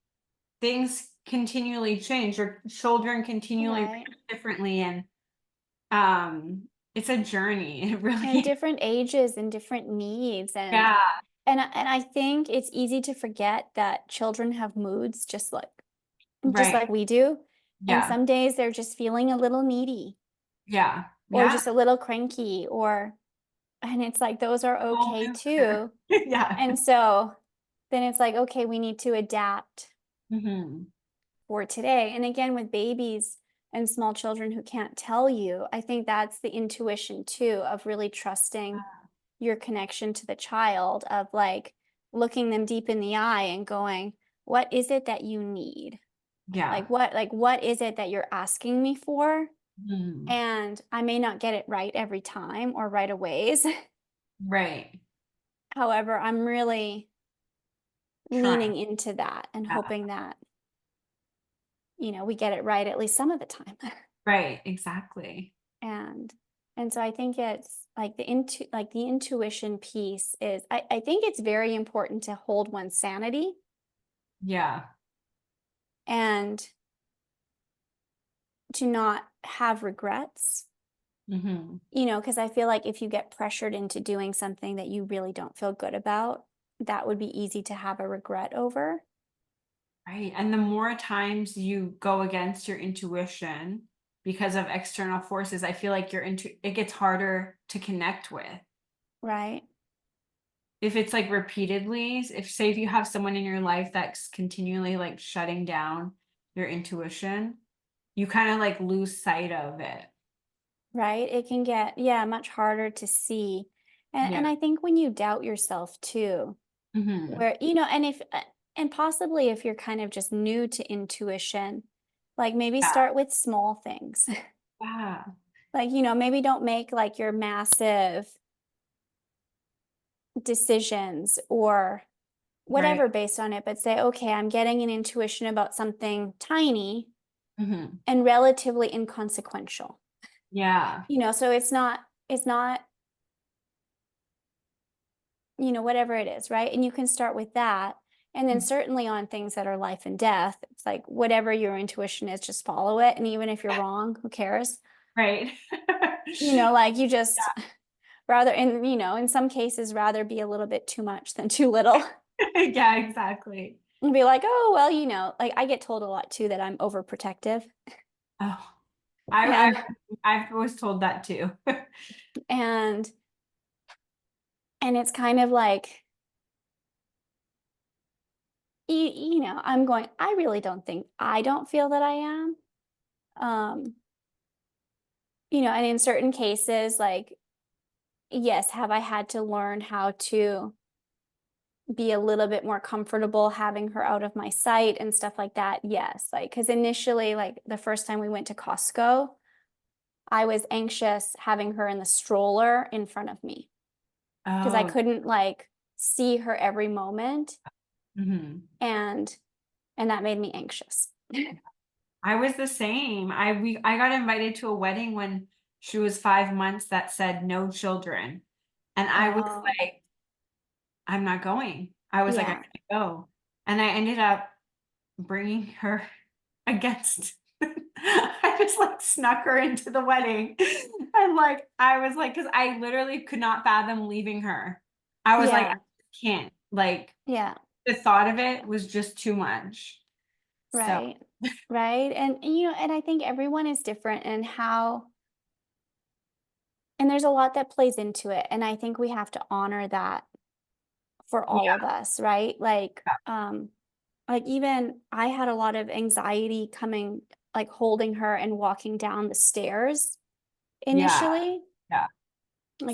things continually change, your children continually Right. react differently and it's a journey. It And really different ages and different needs, and yeah, and I think it's easy to forget that children have moods just right. like we do. And Yeah. some days they're just feeling a little needy Yeah. or Yeah. just a little cranky, and it's like those are Whole okay mood there. too. Yeah. And so then it's like, okay, we need to adapt Hmm. for today. And again, with babies and small children who can't tell you, I think that's the intuition too of really trusting your connection to the child, of like looking them deep in the eye and going, what is it that you need? Yeah. What is it that you're asking me for? Mhm. And I may not get it right every time or right away. Right. However, I'm really Trying. leaning into that and Yeah. hoping that, we get it right at least some of the time. Right. Exactly. And and so I think it's like the intuition piece is, I think it's very important to hold one's sanity Yeah. and to not have regrets, Hmm. because I feel like if you get pressured into doing something that you really don't feel good about, that would be easy to have a regret over. Right. And the more times you go against your intuition because of external forces, I feel like it gets harder to connect with. Right. If it's like repeatedly, if say if you have someone in your life that's continually like shutting down your intuition, you kind of like lose sight of it. Right. It can get, yeah, much harder to see. And Yeah. I think when you doubt yourself too, Hmm. where, and possibly if you're kind of just new to intuition, like maybe Yeah. start with small things. Yeah. Like, maybe don't make like your massive decisions or Right. whatever based on it, but say, okay, I'm getting an intuition about something tiny Hmm. and relatively inconsequential. Yeah. So it's not, whatever it is, right? And you can start with that. And then certainly on things that are life and death, it's like whatever your intuition is, just follow it. And even if you're wrong, who cares? Right. Like you just rather, in some cases, rather be a little bit too much than too little. Yeah, exactly. And be like, oh, well, you know, like I get told a lot too that I'm overprotective. Oh, I And I was told that too. and and it's kind of like, you know, I'm going, I really don't feel that I am. Um, you know, and in certain cases, like, yes, have I had to learn how to be a little bit more comfortable having her out of my sight and stuff like that? Yes. Like, because initially, like the first time we went to Costco, I was anxious having her in the stroller in front of me because I Oh, couldn't like see her every moment, mhm. and that made me anxious. I was the same. I got invited to a wedding when she was 5 months that said no children. And I was Oh, like, I'm not going. I was like, I yeah, can't go. And I ended up bringing her against. I just like snuck her into the wedding. And like, I was like, because I literally could not fathom leaving her. I was like, I yeah, can't. Like, yeah, the thought of it was just too much. So, right, right. And you know, and I think everyone is different and how, and there's a lot that plays into it. And I think we have to honor that for all yeah, of us, right? Like even I had a lot of anxiety coming, like holding her and walking down the stairs yeah, initially. yeah.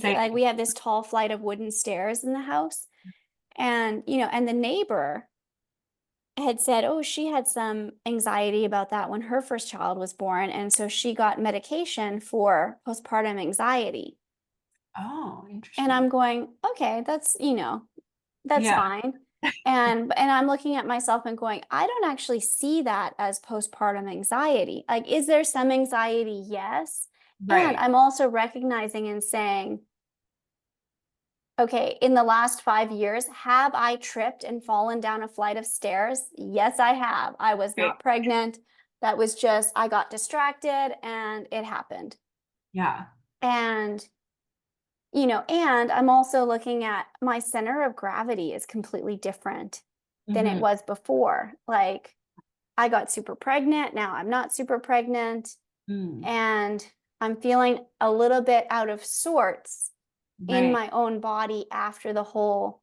Same. Like we have this tall flight of wooden stairs in the house. And, you know, and the neighbor had said, oh, she had some anxiety about that when her first child was born. And so she got medication for postpartum anxiety. Oh, And interesting. I'm going, okay, that's, you know, that's Yeah, fine. And I'm looking at myself and going, I don't actually see that as postpartum anxiety. Like, is there some anxiety? Yes. And right. I'm also recognizing and saying, okay, in the last 5 years, have I tripped and fallen down a flight of stairs? Yes, I have. I was Right. not pregnant. That was just, I got distracted and it happened. Yeah. And, you know, and I'm also looking at my center of gravity is completely different than it Hmm. was before. Like, I got super pregnant. Now I'm not super pregnant. Mm. And I'm feeling a little bit out of sorts in Right. my own body after the whole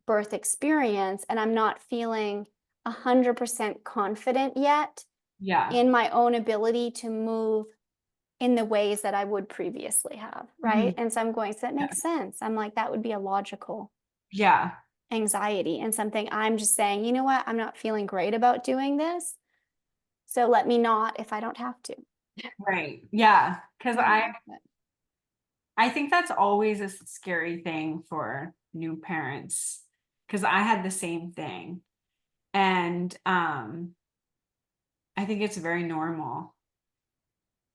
birth experience. And I'm not feeling 100% confident yet Yeah. in my own ability to move in the ways that I would previously have. Mhm. Right. And so I'm going, so that Yeah. makes sense. I'm like, that would be a logical Yeah. anxiety and something I'm just saying, you know what? I'm not feeling great about doing this. So let me not if I don't have to. Right. Yeah. Because You I know, but I think that's always a scary thing for new parents. Because I had the same thing, and I think it's very normal.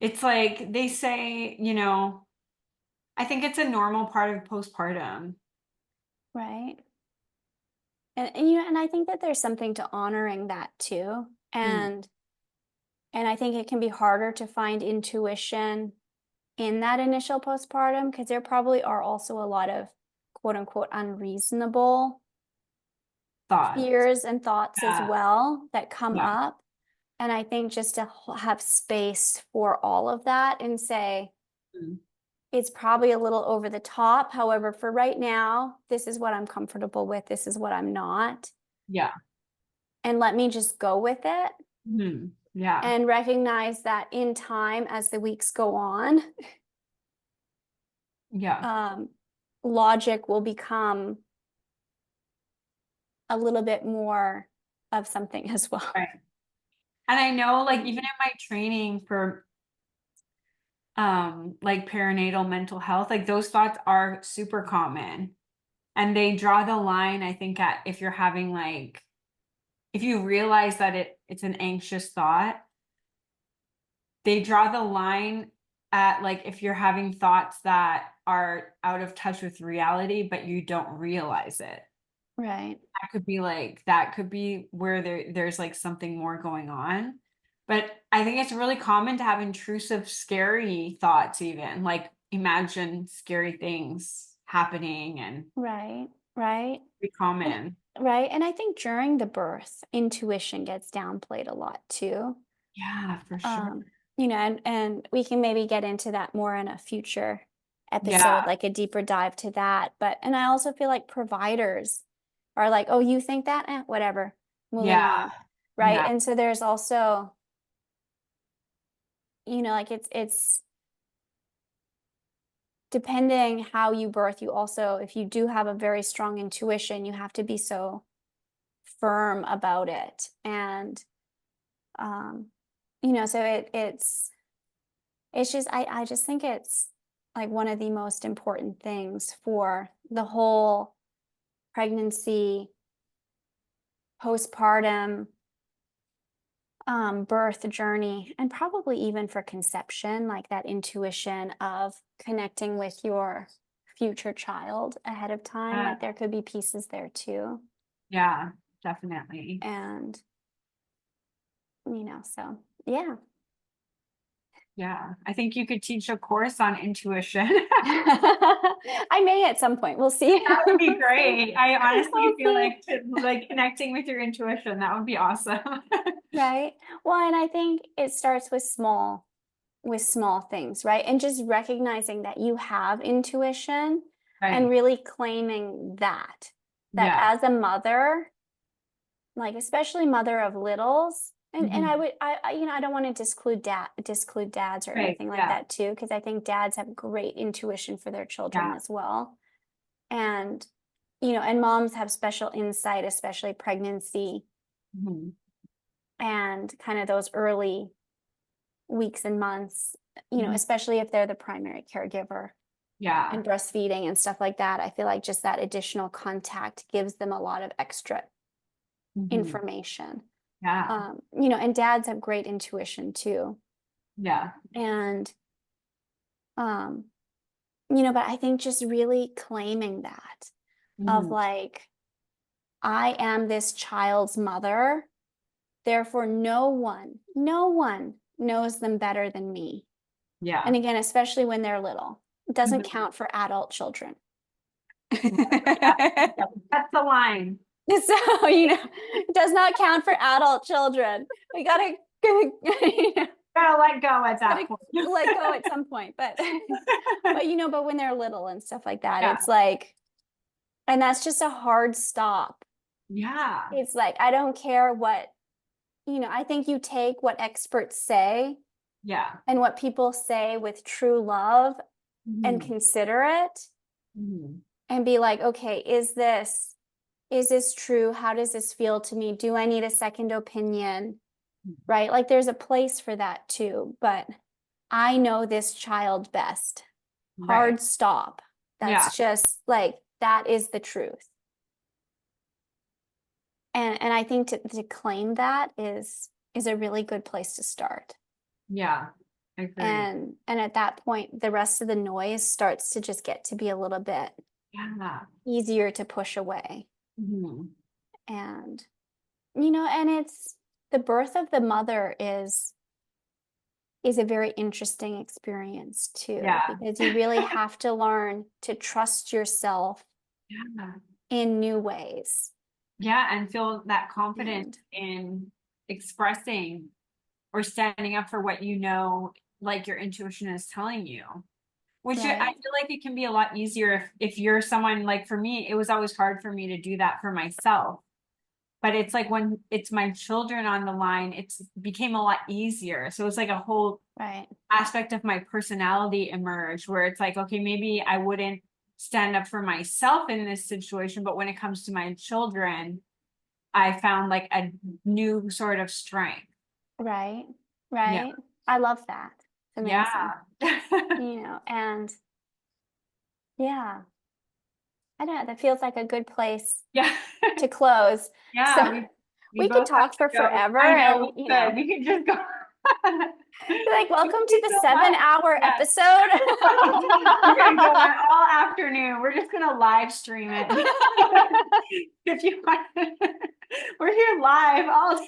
It's like they say, I think it's a normal part of postpartum. right. And you know, and I think that there's something to honoring that too. Mm. And I think it can be harder to find intuition in that initial postpartum because there probably are also a lot of quote unquote unreasonable Thought. fears and thoughts as Yeah. well that come Yeah. up. And I think just to have space for all of that and say, Mm. it's probably a little over the top. However, for right now, this is what I'm comfortable with. This is what I'm not. Yeah. And let me just go with it Mhm. Yeah. and recognize that in time, as the weeks go on, Yeah. um, logic will become a little bit more of something as well. Right. And I know, like, even Mm. in my training for like perinatal mental health, like those thoughts are super common. And they draw the line, I think, at if you're having like if you realize that it's an anxious thought, they draw the line at like if you're having thoughts that are out of touch with reality, but you don't realize it. Right. That could be where there's like something more going on. But I think it's really common to have intrusive, scary thoughts, even like imagine scary things happening and Right. Right. be And common. Right. And I think during the birth, intuition gets downplayed a lot too. Yeah, for sure. Um, and we can maybe get into that more in a future Yeah, episode, like a deeper dive to that. But, and I also feel like providers are like, oh, you think that? Whatever, moving yeah, on. Right. yeah, And so there's also, like it's depending how you birth, you also, if you do have a very strong intuition, you have to be so firm about it. And, um, so it's just, I just think it's like one of the most important things for the whole pregnancy, postpartum, birth journey, and probably even for conception, like that intuition of connecting with your future child ahead of time. yeah, Like there could be pieces there too. yeah, definitely. And, so yeah. Yeah, I think you could teach a course on intuition. I may at some point. We'll see. That would be We'll see. great. I honestly We'll feel see. like like connecting with your intuition, that would be awesome. Right. Well, and I think it starts with small things, right? And just recognizing that you have intuition and Right. really claiming that Yeah. as a mother, like especially mother of littles, and Mhm. I don't want to disclude dads or Right. anything like Yeah. that too, because I think dads have great intuition for their children Yeah. as well. And and moms have special insight, especially pregnancy Mhm. and kind of those early weeks and months, Mhm. especially if they're the primary caregiver Yeah. and breastfeeding and stuff like that. I feel like just that additional contact gives them a lot of extra Mhm. information. Yeah. And dads have great intuition too. Yeah. And, um, but I think just really claiming that of Mhm. like, I am this child's mother. Therefore, no one knows them better than me. Yeah. And again, especially when they're little, it doesn't Mhm. count for adult children. Yeah. That's the line. So, it does not count for adult children. We gotta, Gotta let go at gotta that point. let go at some point. But when they're little and stuff like that, Yeah. it's like, and that's just a hard stop. Yeah. It's like, I don't care what, I think you take what experts say Yeah. and what people say with true love and Mhm. consider it Mhm. and be like, okay, is this true? How does this feel to me? Do I need a second opinion? Right? Like there's a place for that too, but I know this child best. Right. Hard stop. Yeah. That's just like that is the truth. And I think to claim that is a really good place to start. Yeah. Agreed. And at that point, the rest of the noise starts to just get to be a little bit Yeah. easier to push away. Mhm. And and it's the birth of the mother is a very interesting experience too, Yeah. because you really have to learn to trust yourself Yeah. in new ways. Yeah, and feel that confidence And in expressing or standing up for what you know, like your intuition is telling you. Which I right, feel like it can be a lot easier if you're someone like for me, it was always hard for me to do that for myself. But it's like when it's my children on the line, it's became a lot easier. So it's like a whole right, aspect of my personality emerged where it's like, okay, maybe I wouldn't stand up for myself in this situation, but when it comes to my children, I found like a new sort of strength. right, Yeah. right. I love that. It's amazing. Yeah. And yeah, I don't know. That feels like a good place Yeah. to close. So Yeah. We we could both have talk to for go. forever I know and, we could. We could just go. be like, Thank welcome to you the so much. 7-hour Yeah. episode. We're gonna go on all afternoon. We're just gonna live stream it. If you want, we're here live all,